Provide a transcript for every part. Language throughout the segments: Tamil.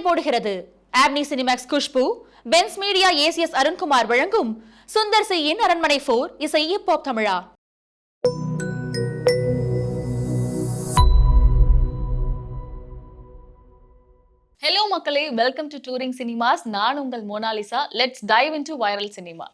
போடுகிறது. Avni Cinemax Khushbu, Benz Media ACS Arunkumar வழங்கும் சுந்தர் சியின் அரண்மனை 4 இசை ஹிப்-ஹாப் தமிழா. ஹலோ மக்களே, வெல்கம் டு டூரிங் சினிமாஸ். நான் உங்கள் Monalisa. Let's dive into viral cinema.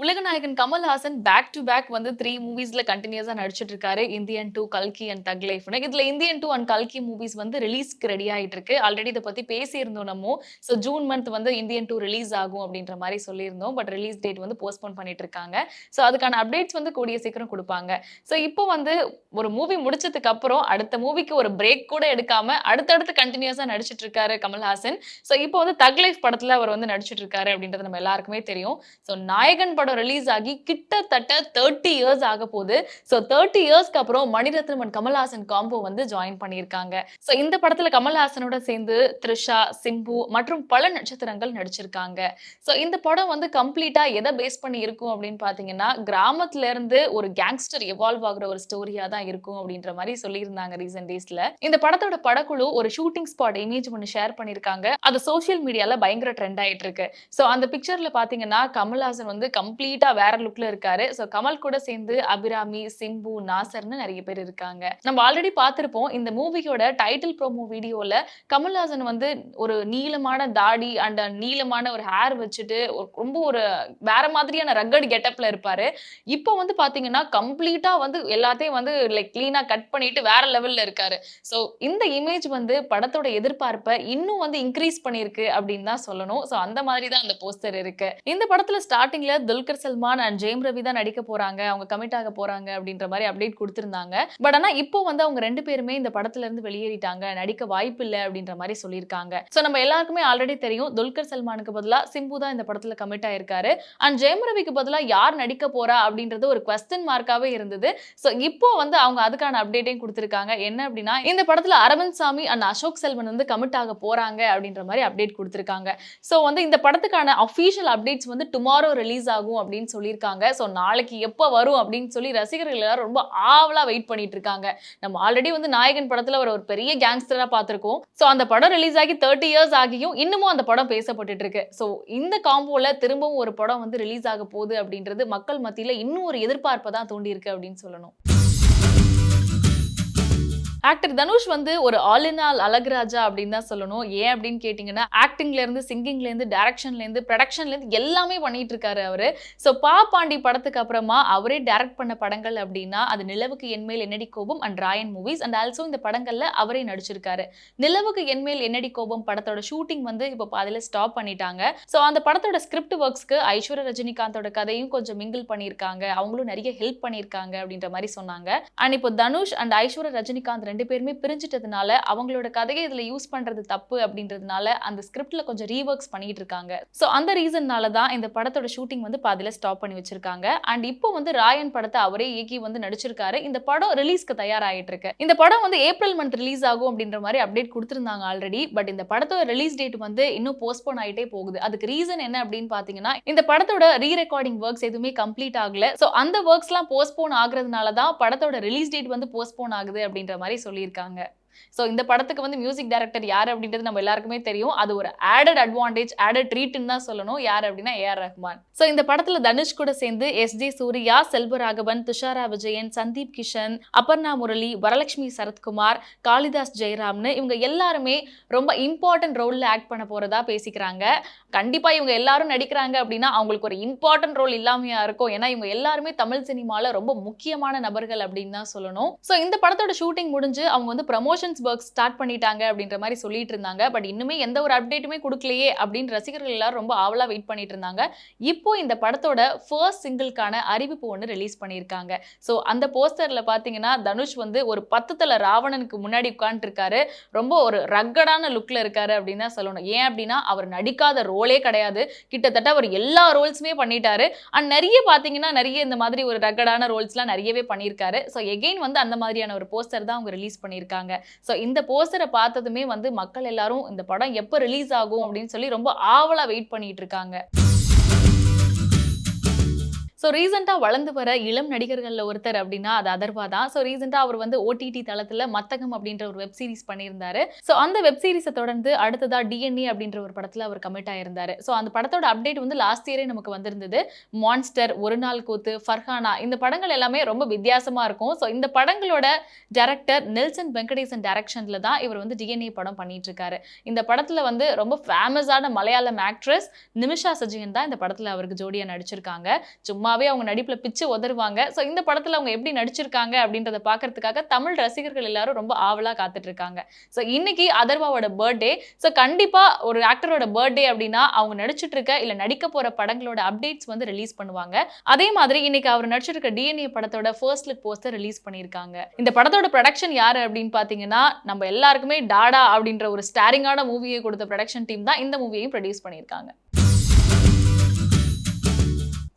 உலகநாயகன் கமல்ஹாசன் பேக் டு பேக் வந்து 3 மூவிஸ்ல கண்டினியூஸா நடிச்சிட்டு இருக்காரு. இந்தியன் 2, கல்கி அண்ட் தக் லைஃப்னு. இதுல இந்தியன் 2 அண்ட் கல்கி மூவிஸ் வந்து ரிலீஸ்க்கு ரெடி ஆயிட்டு இருக்கு. ஆல்ரெடி இதை பத்தி பேசியிருந்தோம் நம்ம. ஸோ ஜூன் மந்த் வந்து இந்தியன் 2 ரிலீஸ் ஆகும் அப்படின்ற மாதிரி சொல்லியிருந்தோம். பட் ரிலீஸ் டேட் வந்து போஸ்ட்போன் பண்ணிட்டு இருக்காங்க. ஸோ அதுக்கான அப்டேட்ஸ் வந்து கூடிய சீக்கிரம் கொடுப்பாங்க. ஸோ இப்போ வந்து ஒரு மூவி முடிச்சதுக்கு அப்புறம் அடுத்த மூவிக்கு ஒரு பிரேக் கூட எடுக்காம அடுத்தடுத்து கண்டினியூஸா நடிச்சிட்டு இருக்காரு கமல்ஹாசன். ஸோ இப்போ வந்து தக் லைஃப் படத்துல அவர் வந்து நடிச்சிட்டு இருக்காரு அப்படின்றது நம்ம எல்லாருக்குமே தெரியும். ஸோ நாயகன் படம் ரிலீஸ் ஆகி கிட்டத்தட்ட 30 இயர்ஸ் ஆக போகுது. சோ 30 இயர்ஸ்க்கு அப்புறம் மணிரத்னம் அண்ட் கமல்ஹாசன் காம்போ வந்து ஜாயின் பண்ணியிருக்காங்க. சோ இந்த படத்துல கமல்ஹாசனோட சேர்ந்து த்ரிஷா, சிம்பு மற்றும் பல நட்சத்திரங்கள் நடிச்சிருக்காங்க. சோ இந்த படம் வந்து கம்ப்ளீட்டா எதை பேஸ் பண்ணி இருக்கும் அப்படின்னு பாத்தீங்கன்னா, கிராமத்துல இருந்து ஒரு கேங்ஸ்டர் எவால்வ் ஆகுற ஒரு ஸ்டோரியா தான் இருக்கும் அப்படின்ற மாதிரி சொல்லியிருந்தாங்க ரீசன்ட் டேஸ்ல. இந்த படத்தோட படக்குழு ஒரு ஷூட்டிங் ஸ்பாட் இமேஜ் ஒன்னு ஷேர் பண்ணிருக்காங்க. அது சோசியல் மீடியால பயங்கர ட்ரெண்ட் ஆயிட்டு இருக்கு. சோ அந்த பிக்சர்ல பாத்தீங்கன்னா கமல்ஹாசன் வந்து கம்ப்ளீட்டா வேற லுக்ல இருக்காரு. சோ கமல் கூட சேர்ந்து அபிராமி, சிம்பு, நாசர்னு நிறைய பேர் இருக்காங்க. நம்ம ஆல்ரெடி பார்த்திருப்போம் இந்த மூவியோட டைட்டில் ப்ரோமோ வீடியோல கமல்ஹாசன் வந்து ஒரு நீளமான தாடி அண்ட் நீளமான ஒரு ஹேர் வச்சுட்டு ரொம்ப ஒரு வேற மாதிரியான ரக்கட் கெட்டப்ல இருப்பாரு. இப்போ வந்து பாத்தீங்கன்னா கம்ப்ளீட்டா வந்து எல்லாத்தையும் வந்து லைக் கிளீனா கட் பண்ணிட்டு வேற லெவல்ல இருக்காரு. சோ இந்த இமேஜ் வந்து படத்தோட எதிர்பார்ப்பை இன்னும் வந்து இன்க்ரீஸ் பண்ணிருக்கு அப்படின்னு தான் சொல்லணும். சோ அந்த மாதிரி தான் அந்த போஸ்டர் இருக்கு. இந்த படத்துல ஸ்டார்டிங்ல துல்கர் சல்மான் அண்ட் ஜெயம் ரவி தான் நடிக்க போறாங்க, அவங்க கமிட் ஆக போறாங்க அப்படின்ற மாதிரி அப்டேட் கொடுத்திருந்தாங்க. பட் ஆனா இப்போ வந்து அவங்க ரெண்டு பேருமே இந்த படத்துல இருந்து வெளியேறிட்டாங்க, நடிக்க வாய்ப்பு இல்லை அப்படின்ற மாதிரி சொல்லியிருக்காங்க. சோ நம்ம எல்லாருக்குமே ஆல்ரெடி தெரியும் துல்கர் சல்மானுக்கு பதிலா சிம்பு தான் இந்த படத்துல கமிட் ஆயிருக்காரு. அண்ட் ஜெயம் ரவிக்கு பதிலா யார் நடிக்க போறா அப்படின்றது ஒரு குவெஸ்டின் மார்க்காவே இருந்தது. சோ இப்போ வந்து அவங்க அதுக்கான அப்டேட்டையும் கொடுத்திருக்காங்க. என்ன அப்படின்னா, இந்த படத்துல அரவிந்த் சாமி அண்ட் அசோக் செல்வன் வந்து கமிட் ஆக போறாங்க அப்படின்ற மாதிரி அப்டேட் கொடுத்திருக்காங்க. சோ வந்து இந்த படத்துக்கான அபிஷியல் அப்டேட்ஸ் வந்து டுமாரோ ரிலீஸ் ஆகும் அப்படின்னு சொல்லியிருக்காங்க. சோ நாளைக்கு எப்ப வரும் அப்படின்னு சொல்லி ரசிகர்கள் எல்லாரும் ரொம்ப ஆவலா வெயிட் பண்ணிட்டு இருக்காங்க. நம்ம ஆல்ரெடி வந்து நாயகன் படத்துல ஒரு பெரிய கேங்ஸ்டரா பார்த்திருக்கோம். சோ அந்த படம் ரிலீஸ் ஆகி 30 இயர்ஸ் ஆகியும் இன்னமும் அந்த படம் பேசப்பட்டுட்டு இருக்கு. சோ இந்த காம்போல திரும்பவும் ஒரு படம் வந்து ரிலீஸ் ஆக போகுது அப்படின்றது மக்கள் மத்தியில இன்னும் ஒரு எதிர்பார்ப்பை தான் தூண்டி இருக்கு அப்படின்னு சொல்லணும். ஆக்டர் தனுஷ் வந்து ஒரு ஆல் இன் ஆல் அழகுராஜா அப்படின்னு தான் சொல்லணும். ஏன் அப்படின்னு கேட்டீங்கன்னா, ஆக்டிங்ல இருந்து சிங்கிங்ல இருந்து டைரக்ஷன்ல இருந்து ப்ரொடக்ஷன்ல இருந்து எல்லாமே பண்ணிட்டு இருக்காரு அவரு. சோ பாண்டி படத்துக்கு அப்புறமா அவரே டைரக்ட் பண்ண படங்கள் அப்படின்னா அது நிலவுக்கு Enmel Ennadi Kobam and Raayan movies and also இந்த படங்கள்ல அவரே நடிச்சிருக்காரு. நிலவுக்கு என்மேல் என்னடி கோபம் படத்தோட ஷூட்டிங் வந்து இப்போ பாதியில ஸ்டாப் பண்ணிட்டாங்க. சோ அந்த படத்தோட ஸ்கிரிப்ட் ஒர்க்ஸ்க்கு ஐஸ்வர்யா ரஜினிகாந்தோட கதையும் கொஞ்சம் மிங்கிள் பண்ணியிருக்காங்க, அவங்களும் நிறைய ஹெல்ப் பண்ணியிருக்காங்க அப்படின்ற மாதிரி சொன்னாங்க. அண்ட் இப்போ தனுஷ் அண்ட் ஐஸ்வர்யா ரஜினிகாந்த் ரெண்டு பேருமே பிரிஞ்சிட்டதுனால அவங்களோட கதையை இதுல யூஸ் பண்றது தப்பு அப்படின்றதுனால அந்த ஸ்கிரிப்ட்ல கொஞ்சம் ரீவொர்க்ஸ் பண்ணிட்டு இருக்காங்க. சோ அந்த ரீசன்னால தான் இந்த படத்தோட ஷூட்டிங் வந்து பாதியில ஸ்டாப் பண்ணி வச்சிருக்காங்க. அண்ட் இப்போ வந்து ராயன் படத்தை அவரே இயக்கி வந்து நடிச்சிருக்காரு. இந்த படம் ரிலீஸ்க்கு தயாராயிட்டு இருக்கு. இந்த படம் வந்து ஏப்ரல் மந்த் ரிலீஸ் ஆகும் அப்படின்ற மாதிரி அப்டேட் கொடுத்திருந்தாங்க ஆல்ரெடி. பட் இந்த படத்தோட ரிலீஸ் டேட் வந்து இன்னும் போஸ்ட்போன் ஆயிட்டே போகுது. அதுக்கு ரீசன் என்ன அப்படின்னு பாத்தீங்கன்னா, இந்த படத்தோட ரீ ரெக்கார்டிங் ஒர்க்ஸ் எதுவுமே கம்ப்ளீட் ஆகல. சோ அந்த ஒர்க்ஸ் எல்லாம் போஸ்ட்போன் ஆகுறதுனால தான் படத்தோட ரிலீஸ் டேட் வந்து போஸ்ட்போன் ஆகுது அப்படின்ற மாதிரி சொல்லியிருக்காங்க. சோ இந்த படத்துக்கு வந்து மியூசிக் டைரக்டர் யார் அப்படின்றது நம்ம எல்லாருக்குமே தெரியும். அது ஒரு ஆடட் அட்வான்டேஜ், ஆடட் ட்ரீட்னு தான் சொல்லணும். யார் அப்படின்னா AR ரஹ்மான். சோ இந்த படத்துல தனுஷ் கூட சேர்ந்து SJ சூர்யா, செல்வராகவன், துஷாரா விஜயன், சந்தீப் கிஷன், அபர்ணா முரளி, வரலட்சுமி சரத்குமார், காளிதாஸ் ஜெயராம்னு இவங்க எல்லாருமே ரொம்ப இம்பார்ட்டன்ட் ரோல்ல ஆக்ட் பண்ண போறதா பேசிக்கிறாங்க. கண்டிப்பா இவங்க எல்லாரும் நடிக்கிறாங்க அப்படின்னா அவங்களுக்கு ஒரு இம்பார்ட்டன்ட் ரோல் இல்லாமையா இருக்கும். ஏன்னா இவங்க எல்லாருமே தமிழ் சினிமால ரொம்ப முக்கியமான நபர்கள் அப்படின்னு தான் சொல்லணும். சோ இந்த படத்தோட ஷூட்டிங் முடிஞ்சு அவங்க வந்து ப்ரமோஷன்ஸ் ஒர்க் ஸ்டார்ட் பண்ணிட்டாங்க அப்படின்ற மாதிரி சொல்லிட்டு இருந்தாங்க. பட் இன்னுமே எந்த ஒரு அப்டேட்டுமே கொடுக்கலையே அப்படின்னு ரசிகர்கள் எல்லாரும் ரொம்ப ஆவலா வெயிட் பண்ணிட்டு இருந்தாங்க. இப்போ இந்த படத்தோட ஃபர்ஸ்ட் சிங்கிள்கான அறிவிப்பு ஒன்று ரிலீஸ் பண்ணியிருக்காங்க. ஸோ அந்த போஸ்டர்ல பார்த்தீங்கன்னா தனுஷ் வந்து ஒரு 10 தலை ராவணனுக்கு முன்னாடி உட்காந்துருக்காரு. ரொம்ப ஒரு ரக்கடான லுக்ல இருக்காரு அப்படின்னு தான் சொல்லணும். ஏன் அப்படின்னா அவர் நடிக்காத ரோலே கிடையாது. கிட்டத்தட்ட அவர் எல்லா ரோல்ஸுமே பண்ணிட்டாரு. அண்ட் நிறைய பார்த்தீங்கன்னா நிறைய இந்த மாதிரி ஒரு ரக்கடான ரோல்ஸ்லாம் நிறையவே பண்ணியிருக்காரு. ஸோ எகெயின் வந்து அந்த மாதிரியான ஒரு போஸ்டர் தான் அவங்க ரிலீஸ் பண்ணியிருக்காங்க. ஸோ இந்த போஸ்டரை பார்த்ததுமே வந்து மக்கள் எல்லாரும் இந்த படம் எப்போ ரிலீஸ் ஆகும் அப்படின்னு சொல்லி ரொம்ப ஆவலா வெயிட் பண்ணிட்டு இருக்காங்க. ஸோ ரீசெண்டா வளர்ந்து வர இளம் நடிகர்கள்ல ஒருத்தர் அப்படின்னா அது அதர்வா தான். ஸோ ரீசெண்டா அவர் வந்து ஓடிடி தளத்துல மத்தகம் அப்படின்ற ஒரு வெப் சீரிஸ் பண்ணியிருந்தாரு. ஸோ அந்த வெப் சீரிஸை தொடர்ந்து அடுத்ததா டிஎன்ஏ அப்படின்ற ஒரு படத்துல அவர் கமிட் ஆயிருந்தாரு. ஸோ அந்த படத்தோட அப்டேட் வந்து லாஸ்ட் இயரே நமக்கு வந்திருந்தது. மான்ஸ்டர், ஒரு நாள் கூத்து, ஃபர்ஹானா இந்த படங்கள் எல்லாமே ரொம்ப வித்தியாசமா இருக்கும். ஸோ இந்த படங்களோட டைரக்டர் நெல்சன் வெங்கடேசன் டைரக்ஷன்ல தான் இவர் வந்து டிஎன்ஏ படம் பண்ணிட்டு இருக்காரு. இந்த படத்துல வந்து ரொம்ப ஃபேமஸான மலையாளம் ஆக்ட்ரஸ் நிமிஷா சஜியன் தான் இந்த படத்துல அவருக்கு ஜோடியா நடிச்சிருக்காங்க. சும்மாவே அவங்க நடிப்புல பிச்சு உதறுவாங்க. ஸோ இந்த படத்துல அவங்க எப்படி நடிச்சிருக்காங்க அப்படின்றத பாக்குறதுக்காக தமிழ் ரசிகர்கள் எல்லாரும் ரொம்ப ஆவலா காத்துட்டு இருக்காங்க. ஸோ இன்னைக்கு அதர்வாவோட பர்த்டே. ஸோ கண்டிப்பா ஒரு ஆக்டரோட பர்த்டே அப்படின்னா அவங்க நடிச்சிட்டு இருக்க இல்ல நடிக்க போற படங்களோட அப்டேட்ஸ் வந்து ரிலீஸ் பண்ணுவாங்க. அதே மாதிரி இன்னைக்கு அவர் நடிச்சிருக்க டிஎன்ஏ படத்தோட ஃபர்ஸ்ட் லுக் போஸ்டர் ரிலீஸ் பண்ணியிருக்காங்க. இந்த படத்தோட ப்ரொடக்ஷன் யாரு அப்படின்னு பாத்தீங்கன்னா நம்ம எல்லாருக்குமே டாடா அப்படின்ற ஒரு ஸ்டாரிங்கான மூவியை கொடுத்த ப்ரொடக்ஷன் டீம் தான் இந்த மூவியையும் ப்ரொடியூஸ் பண்ணியிருக்காங்க.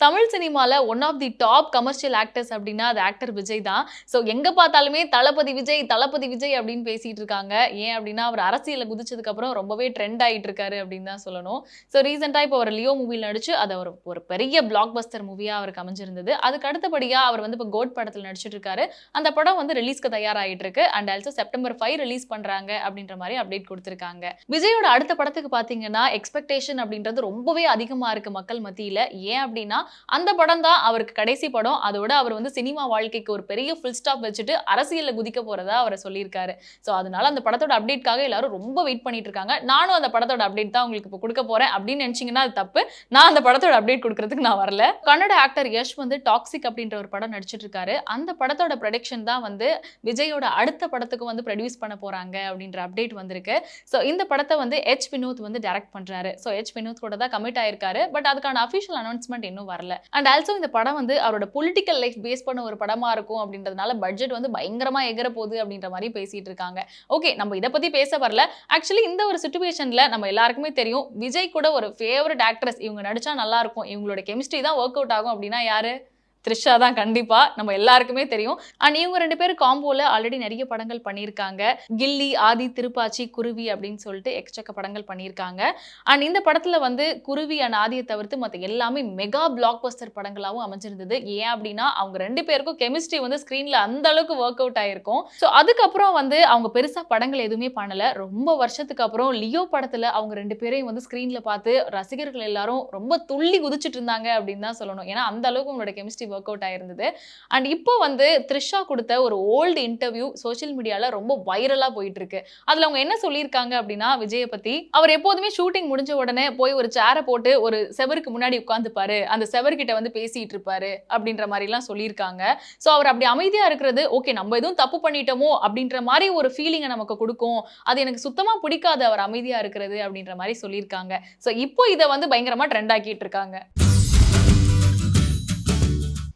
தமிழ் சினிமால one of the top commercial actors அப்படின்னா அது ஆக்டர் விஜய் தான். ஸோ எங்க பார்த்தாலுமே தளபதி விஜய் தளபதி விஜய் அப்படின்னு பேசிட்டு இருக்காங்க. ஏன் அப்படின்னா அவர் அரசியல குதிச்சதுக்கு அப்புறம் ரொம்பவே ட்ரெண்ட் ஆயிட்டு இருக்காரு அப்படின்னு தான் சொல்லணும். ஸோ ரீசெண்டா இப்போ ஒரு லியோ மூவியில் நடிச்சு அது ஒரு பெரிய பிளாக் பஸ்டர் மூவியா அவருக்கு அமைஞ்சிருந்தது. அதுக்கு அடுத்தபடியா அவர் வந்து இப்போ கோட் படத்தில் நடிச்சிட்டு இருக்காரு. அந்த படம் வந்து ரிலீஸ்க்கு தயாராகிட்டு இருக்கு. அண்ட் ஆல்சோ செப்டம்பர் 5 ரிலீஸ் பண்றாங்க அப்படின்ற மாதிரி அப்டேட் கொடுத்திருக்காங்க. விஜயோட அடுத்த படத்துக்கு பாத்தீங்கன்னா எக்ஸ்பெக்டேஷன் அப்படின்றது ரொம்பவே அதிகமா இருக்கு மக்கள் மத்தியில. ஏன் அப்படின்னா அந்த படம் தான் அவருக்கு கடைசி படம். அதோட அவர் வந்து சினிமா வாழ்க்கைக்கு ஒரு பெரிய ஃபுல் ஸ்டாப் வச்சுட்டு அரசியல்ல குதிக்க போறதா அவர் சொல்லியிருக்காரு. ஸோ அதனால அந்த படத்தோட அப்டேட்காக எல்லாரும் ரொம்ப வெயிட் பண்ணிட்டு இருக்காங்க. நானும் அந்த படத்தோட அப்டேட் தான் உங்களுக்கு இப்போ கொடுக்க போறேன் அப்படின்னு நினைச்சீங்கன்னா அது தப்பு. நான் அந்த படத்தோட அப்டேட் கொடுக்கறதுக்கு நான் வரல. கன்னட ஆக்டர் யஷ் வந்து டாக்ஸிக் அப்படின்ற ஒரு படம் நடிச்சிட்டு இருக்காரு. அந்த படத்தோட ப்ரொடக்ஷன் தான் வந்து விஜயோட அடுத்த படத்துக்கு வந்து ப்ரொடியூஸ் பண்ண போறாங்க அப்படின்ற அப்டேட் வந்திருக்கு. ஸோ இந்த படத்தை வந்து எச் வினோத் வந்து டைரக்ட் பண்றாரு. ஸோ எச் வினோத் கூட தான் கமிட் ஆயிருக்காரு. பட் அதுக்கான அஃபிஷியல் அனௌன்ஸ்மெண்ட் இன்னும் வரல. அண்ட் ஆல்சோ இந்த படம் வந்து அவரோட பொலிட்டிக்கல் லைஃப் பேஸ் பண்ண ஒரு படமா இருக்கும் அப்படின்றதுனால பட்ஜெட் வந்து பயங்கரமா எகர போகுது அப்படின்ற மாதிரி பேசிட்டு இருக்காங்க. ஓகே, நம்ம இதை பத்தி பேச வரல. ஆக்சுவலி இந்த ஒரு சிச்சுவேஷன்ல நம்ம எல்லாருக்குமே தெரியும் விஜய் கூட ஒரு ஃபேவரட் ஆக்ட்ரஸ் இவங்க நடிச்சா நல்லா இருக்கும், இவங்களோட கெமிஸ்ட்ரி தான் ஒர்க் அவுட் ஆகும் அப்படின்னா யாரு? த்ரிஷா தான். கண்டிப்பா நம்ம எல்லாருக்குமே தெரியும். அண்ட் இவங்க 2 பேரும் காம்போல ஆல்ரெடி நிறைய படங்கள் பண்ணியிருக்காங்க. கில்லி, ஆதி, திருப்பாச்சி, குருவி அப்படின்னு சொல்லிட்டு எக்கச்சக்க படங்கள் பண்ணியிருக்காங்க. அண்ட் இந்த படத்துல வந்து குருவி அண்ட் ஆதியை தவிர்த்து மற்ற எல்லாமே மெகா பிளாக் பஸ்டர் படங்களாகவும் அமைஞ்சிருந்தது. ஏன் அப்படின்னா அவங்க 2 பேருக்கும் கெமிஸ்ட்ரி வந்து ஸ்கிரீன்ல அந்த அளவுக்கு ஒர்க் அவுட் ஆயிருக்கும். ஸோ அதுக்கப்புறம் வந்து அவங்க பெருசா படங்கள் எதுவுமே பண்ணல. ரொம்ப வருஷத்துக்கு அப்புறம் லியோ படத்துல அவங்க 2 பேரையும் வந்து ஸ்கிரீன்ல பார்த்து ரசிகர்கள் எல்லாரும் ரொம்ப துள்ளி குதிச்சுட்டு இருந்தாங்க அப்படின்னு தான் சொல்லணும். ஏன்னா அந்த அளவுக்கு உங்களோட கெமிஸ்ட்ரி ஒர்க் அவுட் ஆயிருந்தது. அண்ட் இப்போ வந்து த்ரிஷா கொடுத்த ஒரு ஓல்டு இன்டர்வியூ சோஷியல் மீடியால ரொம்ப வைரலா போயிட்டு இருக்கு. அதுல அவங்க என்ன சொல்லியிருக்காங்க அப்படின்னா விஜயை பத்தி, அவர் எப்போதுமே ஷூட்டிங் முடிஞ்ச உடனே போய் ஒரு சேரை போட்டு ஒரு செவருக்கு முன்னாடி உட்கார்ந்துப்பாரு, அந்த செவர்கிட்ட வந்து பேசிட்டு இருப்பாரு அப்படின்ற மாதிரி எல்லாம் சொல்லியிருக்காங்க. ஸோ அவர் அப்படி அமைதியா இருக்கிறது ஓகே நம்ம எதுவும் தப்பு பண்ணிட்டோமோ அப்படின்ற மாதிரி ஒரு ஃபீலிங்கை நமக்கு கொடுக்கும். அது எனக்கு சுத்தமா பிடிக்காது அவர் அமைதியா இருக்கிறது அப்படின்ற மாதிரி சொல்லியிருக்காங்க. ஸோ இப்போ இதை வந்து பயங்கரமா ட்ரெண்ட் ஆக்கிட்டு இருக்காங்க.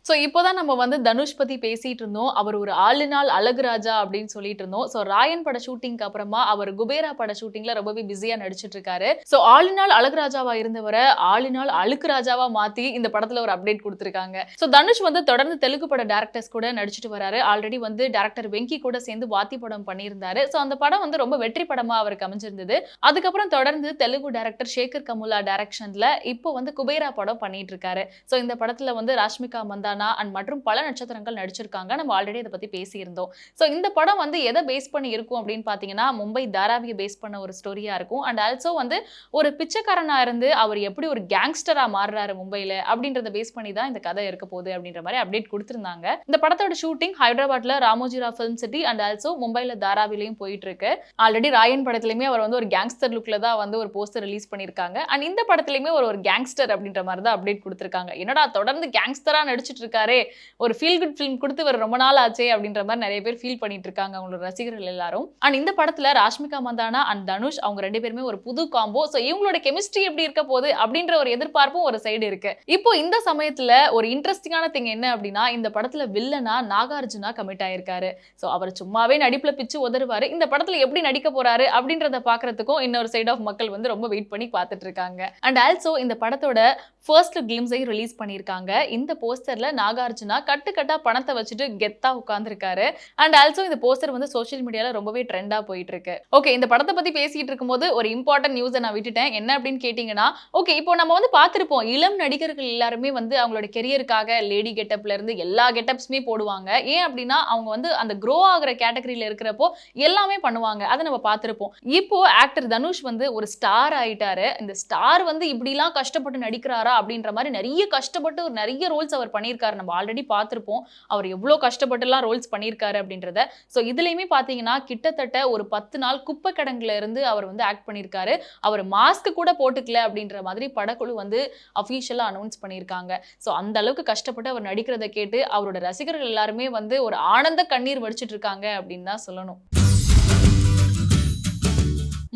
ஸோ இப்போதான் நம்ம வந்து தனுஷ் பத்தி பேசிட்டு இருந்தோம். அவர் ஒரு ஆளுநாள் அழகு ராஜா அப்படின்னு சொல்லிட்டு இருந்தோம். ஸோ ராயன் பட ஷூட்டிங்க்கு அப்புறமா அவர் குபேரா பட ஷூட்டிங்ல ரொம்பவே பிஸியா நடிச்சிட்டு இருக்காரு. ஸோ ஆளுநாள் அழகு ராஜாவா இருந்தவரை ஆளுநாள் அழுக்கு ராஜாவா மாத்தி இந்த படத்துல ஒரு அப்டேட் கொடுத்திருக்காங்க. ஸோ தனுஷ் வந்து தொடர்ந்து தெலுங்கு பட டேரக்டர்ஸ் கூட நடிச்சிட்டு வராரு. ஆல்ரெடி வந்து டேரக்டர் வெங்கி கூட சேர்ந்து வாத்தி படம் பண்ணியிருந்தாரு. ஸோ அந்த படம் வந்து ரொம்ப வெற்றி படமா அவருக்கு அமைஞ்சிருந்தது. அதுக்கப்புறம் தொடர்ந்து தெலுங்கு டேரக்டர் சேகர் கமுலா டைரக்ஷன்ல இப்போ வந்து குபேரா படம் பண்ணிட்டு இருக்காரு. ஸோ இந்த படத்துல வந்து ராஷ்மிகா மந்தானா அண்ட் மற்றும் பல நட்சத்திரங்கள் நடிச்சிருக்காங்க. நம்ம ஆல்ரெடி இதை பத்தி பேசியிருந்தோம். ஸோ இந்த படம் வந்து எதை பேஸ் பண்ணி இருக்கும் அப்படின்னு பாத்தீங்கன்னா மும்பை தாராவியை பேஸ் பண்ண ஒரு ஸ்டோரியா இருக்கும். அண்ட் ஆல்சோ வந்து ஒரு பிச்சைக்காரனா இருந்து அவர் எப்படி ஒரு கேங்ஸ்டரா மாறுறாரு மும்பைல அப்படின்றத பேஸ் பண்ணி தான் இந்த கதை இருக்க போகுது அப்படின்ற மாதிரி அப்டேட் கொடுத்திருந்தாங்க. இந்த படத்தோட ஷூட்டிங் ஹைதராபாத்ல Ramoji Rao film city and also மும்பைல தாராவிலையும் போயிட்டு இருக்கு. ஆல்ரெடி ராயன் படத்திலுமே அவர் வந்து ஒரு கேங்ஸ்டர் லுக்ல தான் வந்து ஒரு போஸ்டர் ரிலீஸ் பண்ணிருக்காங்க. அண்ட் இந்த படத்திலுமே ஒரு கேங்ஸ்டர் அப்படின்ற மாதிரி தான் அப்டேட் கொடுத்திருக்காங்க. என்னடா தொடர்ந்து கேங்ஸ்டரா நடிச்சிட்டு இருக்காரு, ஒரு ஃபீல் குட் ஃபிலிம் கொடுத்து ஒரு ரொம்ப நாள் ஆச்சே அப்படின்ற மாதிரி நிறைய பேர் ஃபீல் பண்ணிட்டு இருக்காங்க அவங்களோட ரசிகர்கள் எல்லாரும். அண்ட் இந்த படத்துல ராஷ்மிகா மந்தானா அண்ட் தனுஷ் அவங்க 2 பேருமே ஒரு புது காம்போ. ஸோ இவங்களோட கெமிஸ்ட்ரி எப்படி இருக்க போகுது அப்படின்ற ஒரு எதிர்பார்ப்பும் ஒரு சைடு இருக்கு. இப்போ இந்த சமயத்துல ஒரு இன்ட்ரெஸ்டிங்கான திங் என்ன அப்படின்னா இந்த படத்துல வில்லனா நாகார்ஜுனா கமிட் ஆயிருக்காரு. ஸோ அவர் சும்மாவே நடிப்புல பிச்சு உதறுவாரு. இந்த படத்துல எப்படி நடிக்க போறாரு அப்படின்றத பாக்குறதுக்கும் இன்னொரு சைட் ஆஃப் மக்கள் வந்து ரொம்ப வெயிட் பண்ணி பார்த்துட்டு இருக்காங்க. அண்ட் ஆல்சோ இந்த படத்தோட ஃபர்ஸ்ட் லுக் கிளிம்ஸை ரிலீஸ் பண்ணியிருக்காங்க. இந்த போஸ்டர்ல நாகார்ஜுனா கட்டுக்கட்டா பணத்தை வச்சுட்டு கெத்தா உட்கார்ந்துருக்காரு. அண்ட் ஆல்சோ இந்த போஸ்டர் வந்து சோஷியல் மீடியால ரொம்பவே ட்ரெண்டா போயிட்டு இருக்கு. ஓகே, இந்த படத்தை பத்தி பேசிட்டு இருக்கும்போது ஒரு இம்பார்ட்டன்ட் நியூஸை நான் விட்டுட்டேன். என்ன அப்படின்னு கேட்டீங்கன்னா, ஓகே இப்போ நம்ம வந்து பார்த்திருப்போம், இளம் நடிகர்கள் எல்லாருமே வந்து அவங்களோட கெரியருக்காக லேடி கெட்டப்ல இருந்து எல்லா கெட்டப்ஸுமே போடுவாங்க. ஏன் அப்படின்னா அவங்க வந்து அந்த க்ரோ ஆகுற கேட்டகரியில இருக்கிறப்போ எல்லாமே பண்ணுவாங்க. அதை நம்ம பார்த்திருப்போம். இப்போ ஆக்டர் தனுஷ் வந்து ஒரு ஸ்டார் ஆயிட்டாரு. இந்த ஸ்டார் வந்து இப்படிலாம் கஷ்டப்பட்டு நடிக்கிறாரா அப்படின்ற மாதிரி நிறைய கஷ்டப்பட்டு நிறைய ரோல்ஸ் அவர் பண்ணியிருக்காரு. நம்ம ஆல்ரெடி பார்த்திருப்போம் அவர் எவ்வளோ கஷ்டப்பட்டுலாம் ரோல்ஸ் பண்ணியிருக்காரு அப்படின்றத. ஸோ இதுலயுமே பார்த்தீங்கன்னா கிட்டத்தட்ட ஒரு 10 நாள் குப்பை கிடங்குல இருந்து அவர் வந்து ஆக்ட் பண்ணியிருக்காரு. அவர் மாஸ்க் கூட போட்டுக்கல அப்படின்ற மாதிரி படக்குழு வந்து அஃபீஷியலா அனௌன்ஸ் பண்ணியிருக்காங்க. ஸோ அந்த அளவுக்கு கஷ்டப்பட்டு அவர் நடிக்கிறத கேட்டு அவரோட ரசிகர்கள் எல்லாருமே வந்து ஒரு ஆனந்த கண்ணீர் வடிச்சிட்டு இருக்காங்க அப்படின்னு தான் சொல்லணும்.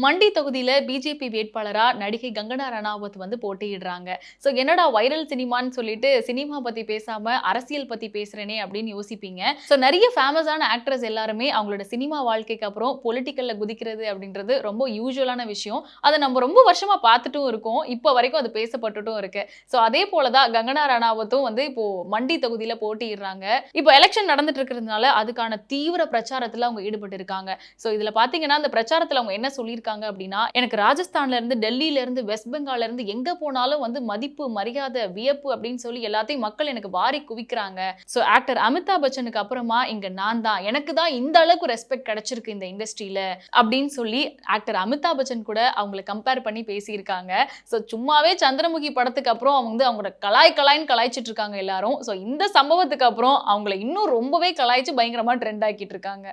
மண்டி தொகுதியில பிஜேபி வேட்பாளரா நடிகை கங்கனா ரணாவத் வந்து போட்டியிடுறாங்க. சோ என்னடா வைரல் சினிமான்னு சொல்லிட்டு சினிமா பத்தி பேசாம அரசியல் பத்தி பேசுறேனே அப்படின்னு யோசிப்பீங்க. சோ நிறைய ஃபேமஸான ஆக்டர்ஸ் எல்லாருமே அவங்களோட சினிமா வாழ்க்கைக்கு அப்புறம் பொலிட்டிக்கல்ல குதிக்கிறது அப்படின்றது ரொம்ப யூசுவலான விஷயம். அதை நம்ம ரொம்ப வருஷமா பார்த்துட்டும் இருக்கோம். இப்போ வரைக்கும் அது பேசப்பட்டுட்டும் இருக்கு. சோ அதே போலதான் கங்கனா ரணாவத்தும் வந்து இப்போ மண்டி தொகுதியில போட்டியிடுறாங்க. இப்போ எலெக்ஷன் நடந்துட்டு இருக்கிறதுனால அதுக்கான தீவிர பிரச்சாரத்துல அவங்க ஈடுபட்டு இருக்காங்க. சோ இதுல பாத்தீங்கன்னா அந்த பிரச்சாரத்துல அவங்க என்ன சொல்லியிருக்காங்க அப்படின்னா, எனக்கு ராஜஸ்தான்ல இருந்து டெல்லியில இருந்து வெஸ்ட் பெங்கால்ல இருந்து எங்க போனாலும் வந்து மதிப்பு மரியாதை வியப்பு அப்படின்னு சொல்லி எல்லாத்தையும் மக்கள் எனக்கு வாரி குவிக்கிறாங்க. சோ ஆக்டர் அமிதாப் பச்சனுக்கு அப்புறமா இங்க நான் தான், எனக்கு தான் இந்த அளவுக்கு ரெஸ்பெக்ட் கிடைச்சிருக்கு இந்த இண்டஸ்ட்ரியில அப்படின்னு சொல்லி ஆக்டர் அமிதாப் பச்சன் கூட அவங்களை கம்பேர் பண்ணி பேசியிருக்காங்க. சோ சும்மாவே சந்திரமுகி படத்துக்கு அப்புறம் அவங்க வந்து அவங்களோட கலாய்ன்னு கலாய்ச்சிட்டு இருக்காங்க எல்லாரும். சோ இந்த சம்பவத்துக்கு அப்புறம் அவங்களை இன்னும் ரொம்பவே கலாய்ச்சி பயங்கரமா ட்ரெண்ட் ஆக்கிட்டு இருக்காங்க.